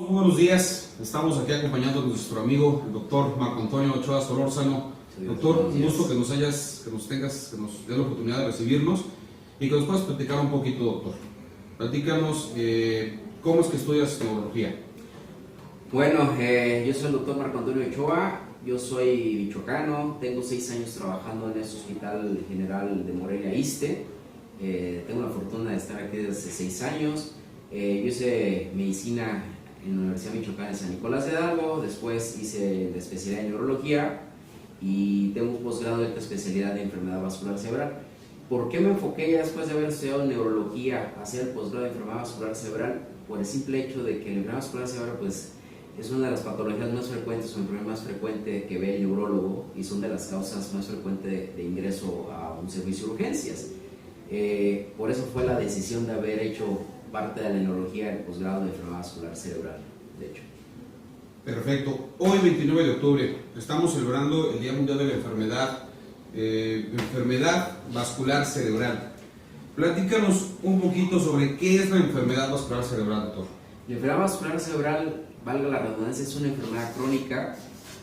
Muy buenos días, estamos aquí acompañando a nuestro amigo, el doctor Marco Antonio Ochoa Solórzano. Doctor, un gusto que nos dé la oportunidad de recibirnos y que nos puedas platicar un poquito, doctor. Platícanos, ¿cómo es que estudias neurología? Bueno, yo soy el doctor Marco Antonio Ochoa, yo soy michoacano, tengo 6 años trabajando en este Hospital General de Morelia ISSSTE. Tengo la fortuna de estar aquí desde hace 6 años. Yo hice medicina en la Universidad Michoacana de San Nicolás de Hidalgo, después hice la especialidad en neurología y tengo un posgrado de especialidad de enfermedad vascular cerebral. ¿Por qué me enfoqué ya después de haber estudiado neurología a hacer el posgrado de enfermedad vascular cerebral? Por el simple hecho de que la enfermedad vascular cerebral pues, es una de las patologías más frecuentes o el problema más frecuente que ve el neurólogo y son de las causas más frecuentes de ingreso a un servicio de urgencias. Por eso fue la decisión de haber hecho parte de la neurología del posgrado de enfermedad vascular cerebral, de hecho. Perfecto. Hoy, 29 de octubre, estamos celebrando el Día Mundial de la Enfermedad Vascular Cerebral. Platícanos un poquito sobre qué es la enfermedad vascular cerebral, doctor. La enfermedad vascular cerebral, valga la redundancia, es una enfermedad crónica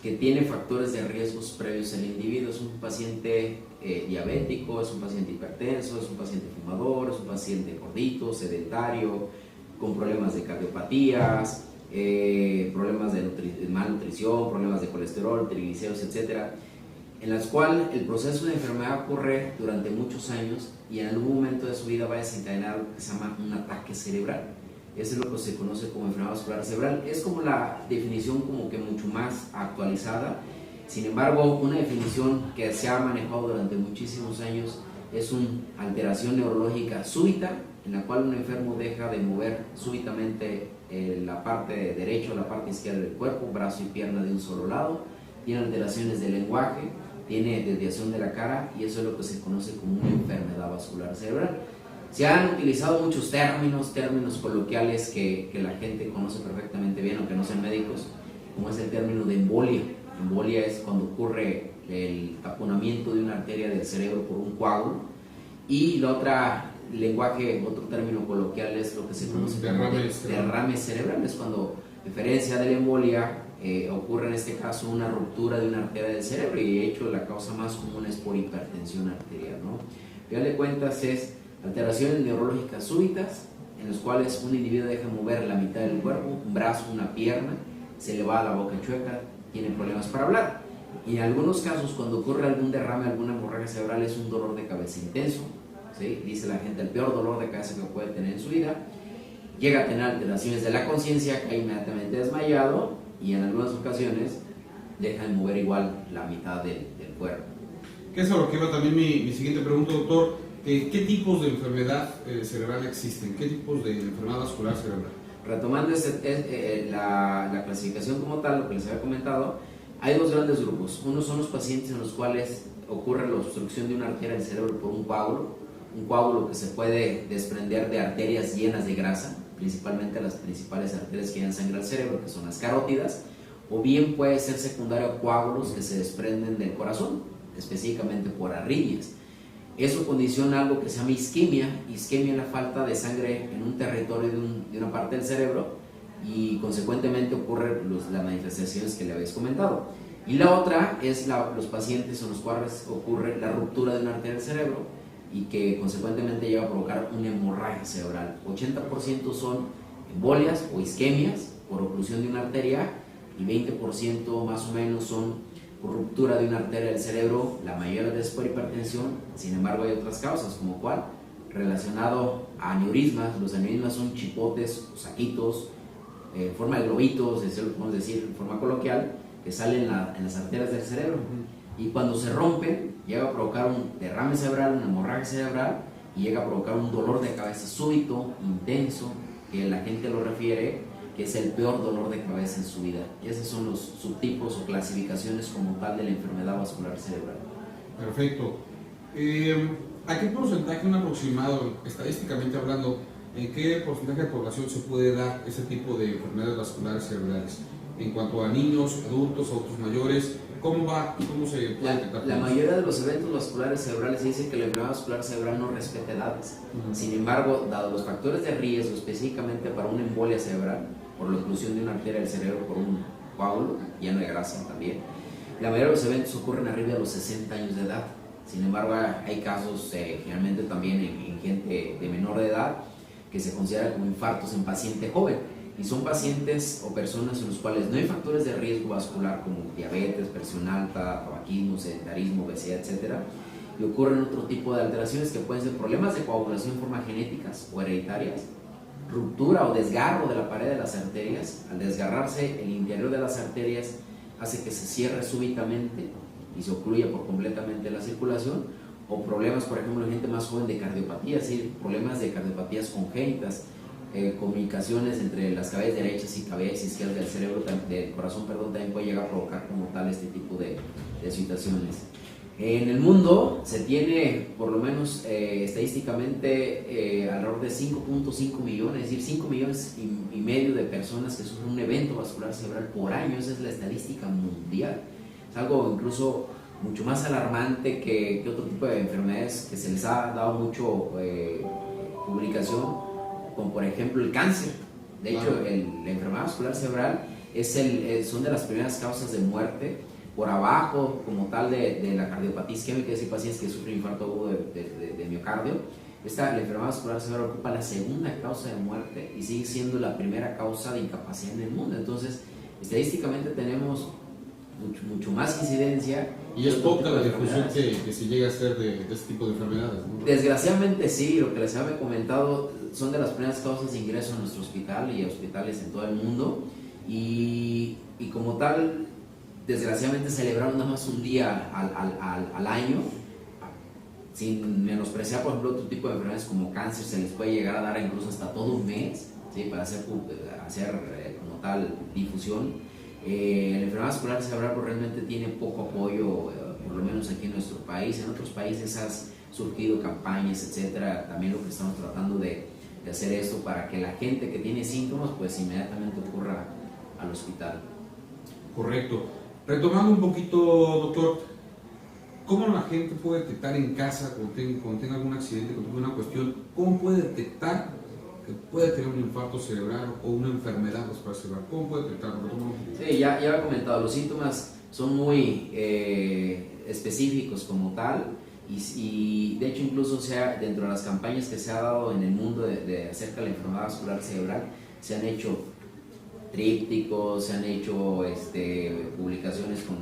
que tiene factores de riesgos previos en el individuo. Es un paciente diabético, es un paciente hipertenso, es un paciente fumador, es un paciente gordito, sedentario, con problemas de cardiopatías, problemas de malnutrición, problemas de colesterol, triglicéridos, etc. En las cuales el proceso de enfermedad ocurre durante muchos años y en algún momento de su vida va a desencadenar lo que se llama un ataque cerebral. Eso es lo que se conoce como enfermedad vascular cerebral. Es como la definición como que mucho más actualizada. Sin embargo, una definición que se ha manejado durante muchísimos años es una alteración neurológica súbita en la cual un enfermo deja de mover súbitamente la parte derecha o la parte izquierda del cuerpo, brazo y pierna de un solo lado, tiene alteraciones del lenguaje, tiene desviación de la cara y eso es lo que se conoce como una enfermedad vascular cerebral. Se han utilizado muchos términos coloquiales que la gente conoce perfectamente bien, aunque no sean médicos, como es el término de embolia. Embolia es cuando ocurre el taponamiento de una arteria del cerebro por un coágulo. Y la otra lenguaje, otro término coloquial es lo que se conoce como derrame cerebral. Es cuando, a diferencia de la embolia, ocurre en este caso una ruptura de una arteria del cerebro y de hecho la causa más común es por hipertensión arterial, ¿no? Al final de cuentas es alteraciones neurológicas súbitas en las cuales un individuo deja mover la mitad del cuerpo, un brazo, una pierna, se le va a la boca chueca, tiene problemas para hablar. Y en algunos casos, cuando ocurre algún derrame, alguna hemorragia cerebral, es un dolor de cabeza intenso, ¿sí? Dice la gente, el peor dolor de cabeza que puede tener en su vida. Llega a tener alteraciones de la conciencia, cae inmediatamente desmayado y en algunas ocasiones deja de mover igual la mitad del cuerpo. ¿Qué es a lo que va también mi siguiente pregunta, doctor? ¿Qué tipos de enfermedad cerebral existen? ¿Qué tipos de enfermedad vascular cerebral? Retomando la clasificación como tal, lo que les había comentado, hay dos grandes grupos. Uno son los pacientes en los cuales ocurre la obstrucción de una arteria del cerebro por un coágulo que se puede desprender de arterias llenas de grasa, principalmente las principales arterias que llevan sangre al cerebro, que son las carótidas, o bien puede ser secundario a coágulos que se desprenden del corazón, específicamente por arritmias. Eso condiciona algo que se llama isquemia. Isquemia es la falta de sangre en un territorio de una parte del cerebro y consecuentemente ocurren las manifestaciones que le habéis comentado. Y la otra es los pacientes en los cuales ocurre la ruptura de una arteria del cerebro y que consecuentemente lleva a provocar una hemorragia cerebral. 80% son embolias o isquemias por oclusión de una arteria y 20% más o menos son por ruptura de una arteria del cerebro, la mayoría de las veces por hipertensión. Sin embargo hay otras causas, como cuál, relacionado a aneurismas. Los aneurismas son chipotes o saquitos en forma de globitos, eso lo podemos decir en forma coloquial, que salen en las arterias del cerebro y cuando se rompen llega a provocar un derrame cerebral, una hemorragia cerebral y llega a provocar un dolor de cabeza súbito, intenso, que la gente lo refiere que es el peor dolor de cabeza en su vida. Y esos son los subtipos o clasificaciones como tal de la enfermedad vascular cerebral. Perfecto. ¿A qué porcentaje, un aproximado, estadísticamente hablando, en qué porcentaje de población se puede dar ese tipo de enfermedades vasculares cerebrales? En cuanto a niños, adultos, adultos mayores, ¿cómo va y cómo se puede detectar? La mayoría de los eventos vasculares cerebrales dice que la enfermedad vascular cerebral no respeta edades. Sin embargo, dado los factores de riesgo específicamente para una embolia cerebral, por la oclusión de una arteria del cerebro por un coágulo lleno de grasa también. La mayoría de los eventos ocurren arriba de los 60 años de edad. Sin embargo, hay casos generalmente también en gente de menor de edad que se considera como infartos en paciente joven, y son pacientes o personas en los cuales no hay factores de riesgo vascular como diabetes, presión alta, tabaquismo, sedentarismo, obesidad, etc. Y ocurren otro tipo de alteraciones que pueden ser problemas de coagulación en forma genéticas o hereditarias, ruptura o desgarro de la pared de las arterias. Al desgarrarse el interior de las arterias hace que se cierre súbitamente y se ocluya por completamente la circulación, o problemas, por ejemplo, en gente más joven de cardiopatía, es decir, problemas de cardiopatías congénitas, comunicaciones entre las cavidades derechas y cavidades izquierdas del cerebro, del corazón, perdón, también puede llegar a provocar como tal este tipo de situaciones. En el mundo se tiene, por lo menos estadísticamente, alrededor de 5.5 millones, es decir, 5 millones y medio de personas que sufren un evento vascular cerebral por año. Esa es la estadística mundial. Es algo incluso mucho más alarmante que otro tipo de enfermedades que se les ha dado mucho publicación, como por ejemplo el cáncer. De hecho, la enfermedad vascular cerebral son de las primeras causas de muerte, por abajo como tal de la cardiopatía isquémica, es decir, pacientes que sufren infarto agudo de miocardio. La enfermedad vascular cerebral ocupa la segunda causa de muerte y sigue siendo la primera causa de incapacidad en el mundo. Entonces, estadísticamente tenemos mucho más incidencia. Y es poca la difusión que se llega a hacer de este tipo de enfermedades, ¿no? Desgraciadamente sí, lo que les había comentado, son de las primeras causas de ingreso a nuestro hospital y a hospitales en todo el mundo, y como tal, desgraciadamente celebraron nada más un día al año, sin menospreciar, por ejemplo, otro tipo de enfermedades como cáncer. Se les puede llegar a dar incluso hasta todo un mes, ¿sí?, para hacer como tal difusión. La enfermedad vascular cerebral realmente tiene poco apoyo, por lo menos aquí en nuestro país. En otros países han surgido campañas, etcétera. También lo que estamos tratando de hacer esto para que la gente que tiene síntomas pues inmediatamente ocurra al hospital. Correcto. Retomando un poquito, doctor, ¿cómo la gente puede detectar en casa cuando tenga algún accidente, cuando tenga una cuestión? ¿Cómo puede detectar que puede tener un infarto cerebral o una enfermedad vascular cerebral? ¿Cómo puede detectarlo? Sí, ya he comentado, los síntomas son muy específicos como tal, y de hecho incluso dentro de las campañas que se ha dado en el mundo acerca de la enfermedad vascular cerebral, se han hecho trípticos, se han hecho publicaciones con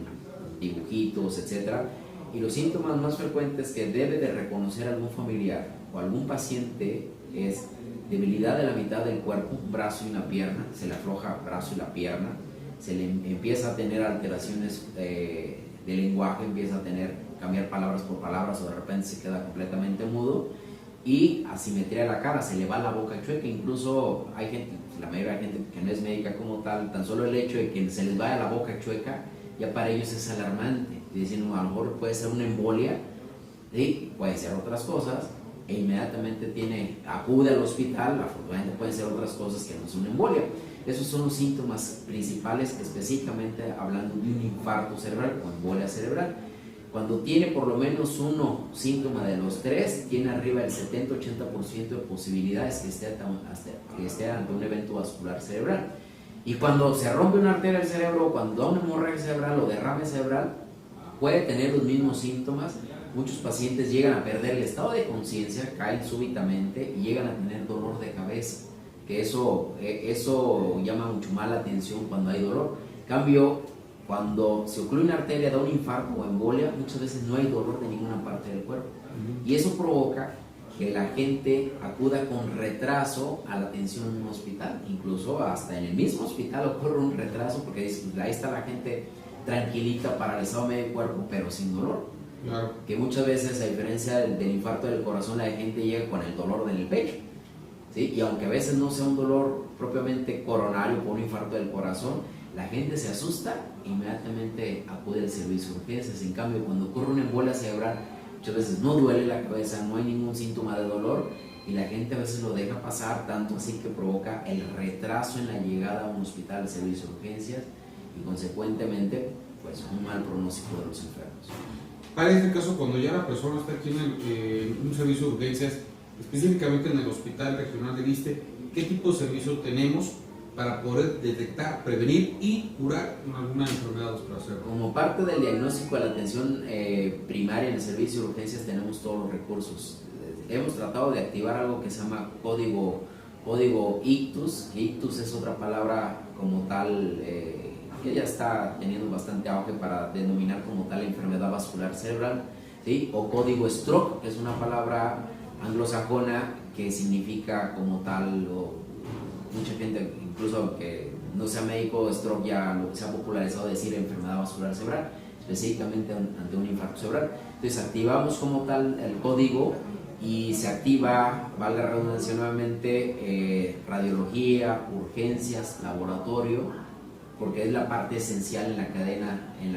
dibujitos, etcétera. Y los síntomas más frecuentes que debe de reconocer algún familiar o algún paciente es debilidad de la mitad del cuerpo, un brazo y una pierna, se le afloja el brazo y la pierna, se le empieza a tener alteraciones de lenguaje, empieza a cambiar palabras por palabras, o de repente se queda completamente mudo, y asimetría de la cara, se le va la boca chueca. Incluso hay gente, la mayoría de gente que no es médica como tal, tan solo el hecho de que se les vaya la boca chueca, ya para ellos es alarmante. Dicen, a lo mejor puede ser una embolia, y puede ser otras cosas, e inmediatamente acude al hospital. Afortunadamente pueden ser otras cosas que no son embolia. Esos son los síntomas principales, específicamente hablando de un infarto cerebral o embolia cerebral. Cuando tiene por lo menos uno síntoma de los tres, tiene arriba del 70-80% de posibilidades que esté ante un evento vascular cerebral. Y cuando se rompe una arteria del cerebro, cuando da una hemorragia cerebral o derrame cerebral, puede tener los mismos síntomas. Muchos pacientes llegan a perder el estado de conciencia, caen súbitamente y llegan a tener dolor de cabeza, que eso llama mucho más la atención cuando hay dolor. En cambio, cuando se ocluye una arteria, da un infarto o embolia, muchas veces no hay dolor de ninguna parte del cuerpo. Y eso provoca que la gente acuda con retraso a la atención en un hospital. Incluso hasta en el mismo hospital ocurre un retraso, porque ahí está la gente tranquilita, paralizado medio cuerpo, pero sin dolor. Claro. Que muchas veces, a diferencia del infarto del corazón, la gente llega con el dolor en el pecho, ¿sí? Y aunque a veces no sea un dolor propiamente coronario por un infarto del corazón, la gente se asusta e inmediatamente acude al servicio de urgencias. En cambio, cuando ocurre una embolia cerebral, muchas veces no duele la cabeza, no hay ningún síntoma de dolor, y la gente a veces lo deja pasar, tanto así que provoca el retraso en la llegada a un hospital al servicio de urgencias, y consecuentemente pues un mal pronóstico de los enfermos. Para este caso, cuando ya la persona está aquí en un servicio de urgencias, específicamente en el Hospital Regional de Ixte, ¿qué tipo de servicio tenemos para poder detectar, prevenir y curar alguna enfermedad vascular cerebral? Como parte del diagnóstico de la atención primaria en el servicio de urgencias tenemos todos los recursos. Hemos tratado de activar algo que se llama código ictus. Ictus es otra palabra como tal que ya está teniendo bastante auge para denominar como tal enfermedad vascular cerebral, ¿sí? O código stroke, que es una palabra anglosajona que significa como tal, o mucha gente, incluso que no sea médico, stroke ya lo que se ha popularizado decir enfermedad vascular cerebral, específicamente ante un infarto cerebral. Entonces activamos como tal el código y se activa, valga la redundancia nuevamente, radiología, urgencias, laboratorio, porque es la parte esencial en la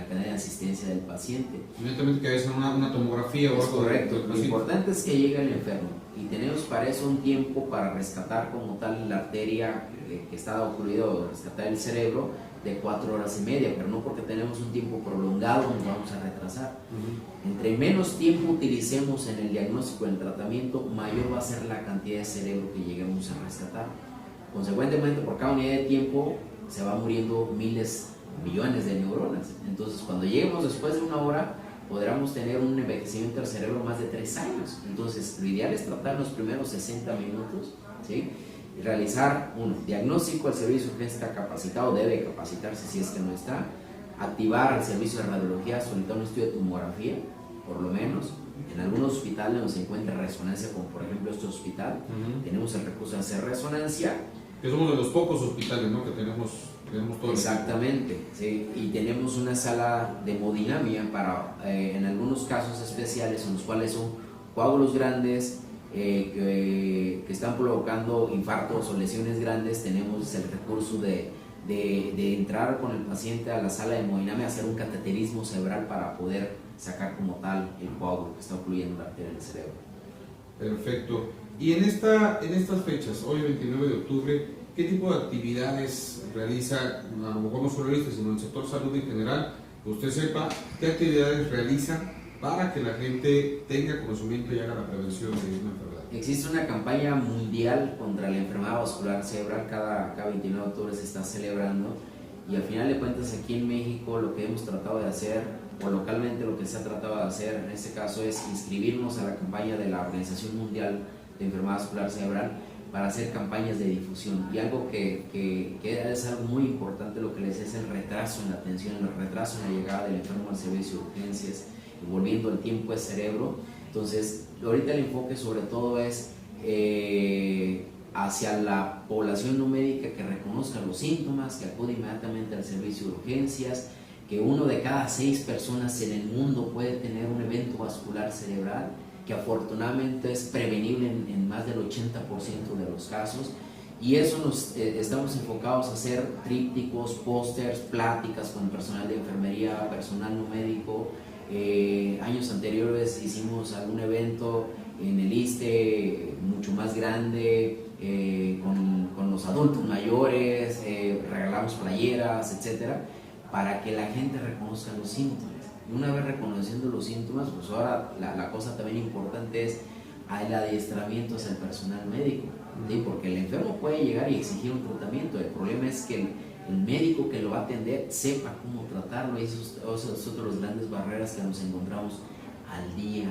cadena de asistencia del paciente. Evidentemente que es una tomografía o Es algo. correcto, lo importante es que llegue el enfermo y tenemos para eso un tiempo para rescatar como tal la arteria que está ocurrida o rescatar el cerebro de 4 horas y media, pero no porque tenemos un tiempo prolongado nos vamos a retrasar. Entre menos tiempo utilicemos en el diagnóstico y en el tratamiento, mayor va a ser la cantidad de cerebro que lleguemos a rescatar. Consecuentemente, por cada unidad de tiempo se va muriendo miles, millones de neuronas. Entonces, cuando lleguemos después de 1 hora, podríamos tener un envejecimiento del cerebro más de 3 años. Entonces, lo ideal es tratar los primeros 60 minutos, ¿sí? Y realizar un diagnóstico. El servicio de urgencia está capacitado, debe capacitarse si es que no está. Activar el servicio de radiología, solicitar un estudio de tomografía, por lo menos. En algunos hospitales donde se encuentra resonancia, como por ejemplo este hospital, tenemos el recurso de hacer resonancia. Que somos de los pocos hospitales, ¿no?, que tenemos todo. Exactamente, sí. Y tenemos una sala de hemodinamia para, en algunos casos especiales, en los cuales son coágulos grandes que están provocando infartos o lesiones grandes. Tenemos el recurso de entrar con el paciente a la sala de hemodinamia, hacer un cateterismo cerebral para poder sacar como tal el coágulo que está ocluyendo la arteria del cerebro. Perfecto. Y en estas fechas, hoy 29 de octubre, ¿qué tipo de actividades realiza, a lo mejor no solo el sino en el sector salud en general, que usted sepa, qué actividades realiza para que la gente tenga conocimiento y haga la prevención de una enfermedad? Existe una campaña mundial contra la enfermedad vascular cerebral, cada 29 de octubre se está celebrando, y al final de cuentas aquí en México lo que hemos tratado de hacer, o localmente lo que se ha tratado de hacer en este caso, es inscribirnos a la campaña de la Organización Mundial de Enfermedad Vascular Cerebral para hacer campañas de difusión. Y algo que es algo muy importante, lo que les es el retraso en la atención, el retraso en la llegada del enfermo al servicio de urgencias, y volviendo el tiempo de cerebro. Entonces, ahorita el enfoque sobre todo es hacia la población no médica que reconozca los síntomas, que acude inmediatamente al servicio de urgencias, que 1 de cada 6 personas en el mundo puede tener un evento vascular cerebral, que afortunadamente es prevenible en más del 80% de los casos, y eso estamos enfocados a hacer trípticos, pósters, pláticas con personal de enfermería, personal no médico. Años anteriores hicimos algún evento en el ISSSTE mucho más grande, con los adultos mayores, regalamos playeras, etcétera, para que la gente reconozca los síntomas. Y una vez reconociendo los síntomas, pues ahora la cosa también importante es el adiestramiento hacia el personal médico, ¿sí? Porque el enfermo puede llegar y exigir un tratamiento. El problema es que el médico que lo va a atender sepa cómo tratarlo, y eso es otra de las grandes barreras que nos encontramos al día.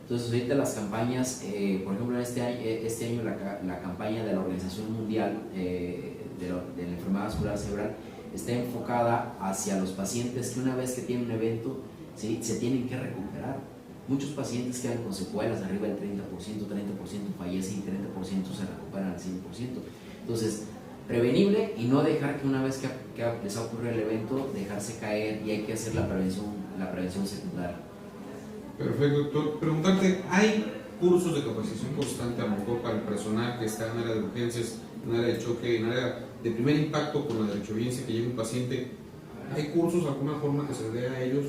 Entonces ahorita las campañas, por ejemplo este año la campaña de la Organización Mundial de la Enfermedad Vascular Cerebral está enfocada hacia los pacientes que una vez que tienen un evento, ¿sí?, se tienen que recuperar. Muchos pacientes quedan con secuelas arriba del 30%, 30% fallecen y 30% se recuperan al 100%. Entonces, prevenible, y no dejar que una vez que les ha ocurrido el evento, dejarse caer, y hay que hacer la prevención secundaria. Perfecto, doctor. Preguntarte, ¿hay cursos de capacitación constante a lo mejor para el personal que está en área de urgencias, en área de choque, en área de primer impacto con la derechohabiencia que llega un paciente? ¿Hay cursos, alguna forma que se dé a ellos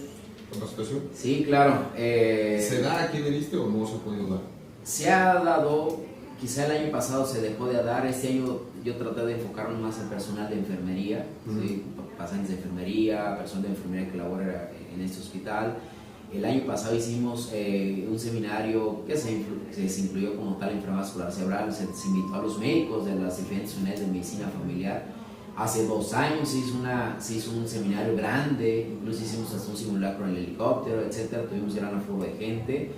capacitación? Sí, claro. ¿Se da aquí en el ISSSTE o no se ha podido dar? Se ha dado, quizá el año pasado se dejó de dar. Este año yo traté de enfocarme más al personal de enfermería, ¿sí?, pacientes de enfermería, personal de enfermería que labora en este hospital. El año pasado hicimos un seminario que se incluyó como tal en enfermedad vascular cerebral, se invitó a los médicos de las diferentes unidades de medicina familiar. Hace 2 años se hizo un seminario grande, incluso hicimos hasta un simulacro en el helicóptero, etcétera, tuvimos gran aforo de gente.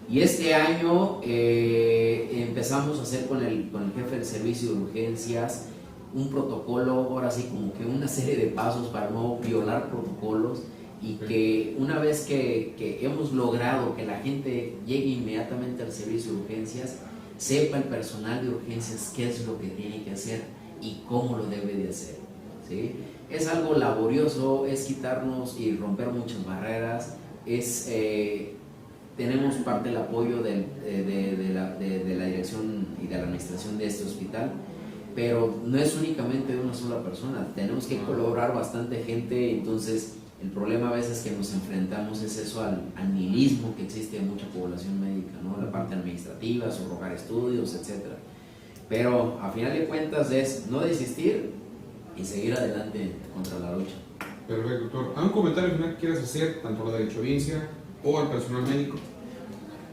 Y este año empezamos a hacer con el jefe del servicio de urgencias un protocolo, ahora sí como que una serie de pasos para no violar protocolos, y que una vez que hemos logrado que la gente llegue inmediatamente al servicio de urgencias, sepa el personal de urgencias qué es lo que tiene que hacer y cómo lo debe de hacer, ¿sí? Es algo laborioso, es quitarnos y romper muchas barreras, tenemos parte del apoyo de la dirección y de la administración de este hospital, pero no es únicamente de una sola persona, tenemos que colaborar bastante gente. Entonces el problema a veces que nos enfrentamos es eso, al nihilismo que existe en mucha población médica, ¿no? La parte administrativa, subrogar estudios, etcétera. Pero a final de cuentas es no desistir y seguir adelante contra la lucha. Perfecto, doctor. ¿Algún comentario final que quieras hacer, tanto a la derechohabiencia o al personal médico?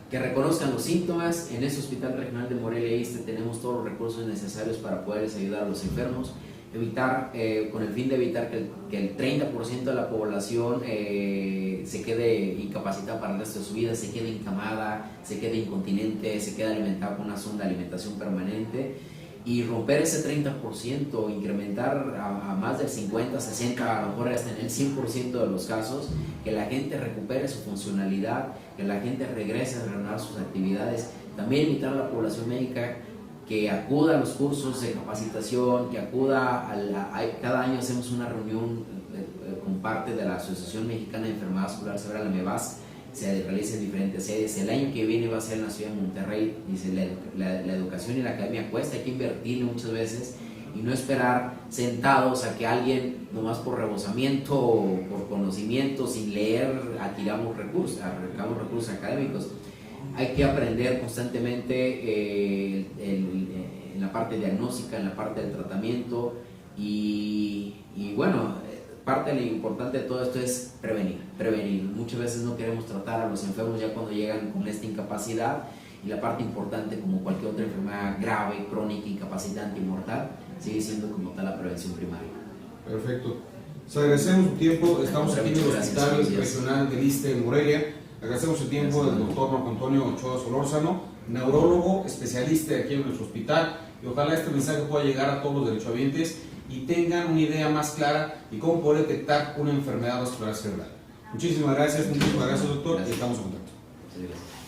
Que reconozcan los síntomas. En este Hospital Regional de Morelia Iste tenemos todos los recursos necesarios para poderles ayudar a los enfermos. Con el fin de evitar que el 30% de la población se quede incapacitada para el resto de su vida, se quede encamada, se quede incontinente, se quede alimentada con una sonda de alimentación permanente, y romper ese 30%, incrementar a más del 50, 60, a lo mejor hasta en el 100% de los casos, que la gente recupere su funcionalidad, que la gente regrese a reanudar sus actividades. También invitar a la población médica que acuda a los cursos de capacitación, que acuda cada año hacemos una reunión con parte de la Asociación Mexicana de Enfermedad Vascular Cerebral, la MEVAS, se realiza en diferentes sedes. El año que viene va a ser en la ciudad de Monterrey. Dice, la educación y la academia cuesta, hay que invertirle muchas veces y no esperar sentados a que alguien, nomás por rebosamiento o por conocimiento, sin leer, adquiramos recursos académicos. Hay que aprender constantemente en la parte diagnóstica, en la parte del tratamiento, y bueno, parte de lo importante de todo esto es prevenir. Muchas veces no queremos tratar a los enfermos ya cuando llegan con esta incapacidad, y la parte importante, como cualquier otra enfermedad grave, crónica, incapacitante y mortal, sigue siendo como tal la prevención primaria. Perfecto. Les agradecemos su tiempo. Estamos aquí en el Hospital Regional del Iste en Morelia. Agradecemos el tiempo del doctor Marco Antonio Ochoa Solórzano, neurólogo, especialista aquí en nuestro hospital, y ojalá este mensaje pueda llegar a todos los derechohabientes y tengan una idea más clara de cómo poder detectar una enfermedad vascular cerebral. Muchísimas gracias, doctor, y estamos en contacto. Sí, gracias.